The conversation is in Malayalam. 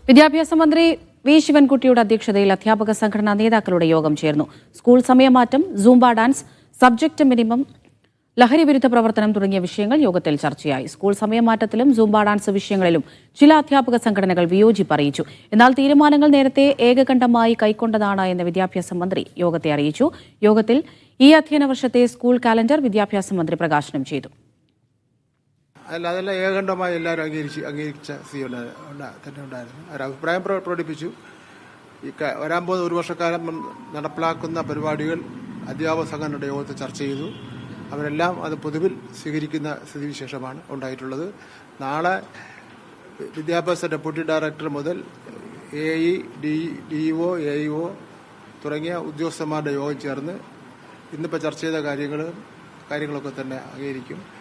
വിദ്യാഭ്യാസ മന്ത്രി വി ശിവൻകുട്ടിയുടെ അധ്യക്ഷതയിൽ അധ്യാപക സംഘടനാ നേതാക്കളുടെ യോഗം ചേർന്നു. സ്കൂൾ സമയമാറ്റം, സൂംബ ഡാൻസ്, സബ്ജക്ട് മിനിമം, ലഹരിവിരുദ്ധ പ്രവർത്തനം തുടങ്ങിയ വിഷയങ്ങൾ യോഗത്തിൽ ചർച്ചയായി. സ്കൂൾ സമയമാറ്റത്തിലും സൂംബ ഡാൻസ് വിഷയങ്ങളിലും ചില അധ്യാപക സംഘടനകൾ വിയോജിപ്പ് അറിയിച്ചു. എന്നാൽ തീരുമാനങ്ങൾ നേരത്തെ ഏകകണ്ഠമായി കൈക്കൊണ്ടതാണ് എന്ന് വിദ്യാഭ്യാസ മന്ത്രി യോഗത്തെ അറിയിച്ചു. യോഗത്തിൽ ഈ അധ്യയന വർഷത്തെ സ്കൂൾ കാലണ്ടർ വിദ്യാഭ്യാസ മന്ത്രി പ്രകാശനം ചെയ്തു. അതെല്ലാം ഏകണ്ഠമായി എല്ലാവരും അംഗീകരിച്ച സ്ഥിതി തന്നെ ഉണ്ടായിരുന്നു. ഒരഭിപ്രായം പ്രകടിപ്പിച്ചു. ഈ വരാൻ പോകുന്ന ഒരു വർഷക്കാലം നടപ്പിലാക്കുന്ന പരിപാടികൾ അധ്യാപക സംഘടനയുടെ യോഗത്തിൽ ചർച്ച ചെയ്തു. അവരെല്ലാം അത് പൊതുവിൽ സ്വീകരിക്കുന്ന സ്ഥിതിവിശേഷമാണ് ഉണ്ടായിട്ടുള്ളത്. നാളെ വിദ്യാഭ്യാസ ഡെപ്യൂട്ടി ഡയറക്ടർ മുതൽ AE, DO, AEO തുടങ്ങിയ ഉദ്യോഗസ്ഥന്മാരുടെ യോഗം ചേർന്ന് ഇന്നിപ്പോൾ ചർച്ച ചെയ്ത കാര്യങ്ങളൊക്കെ തന്നെ അംഗീകരിക്കും.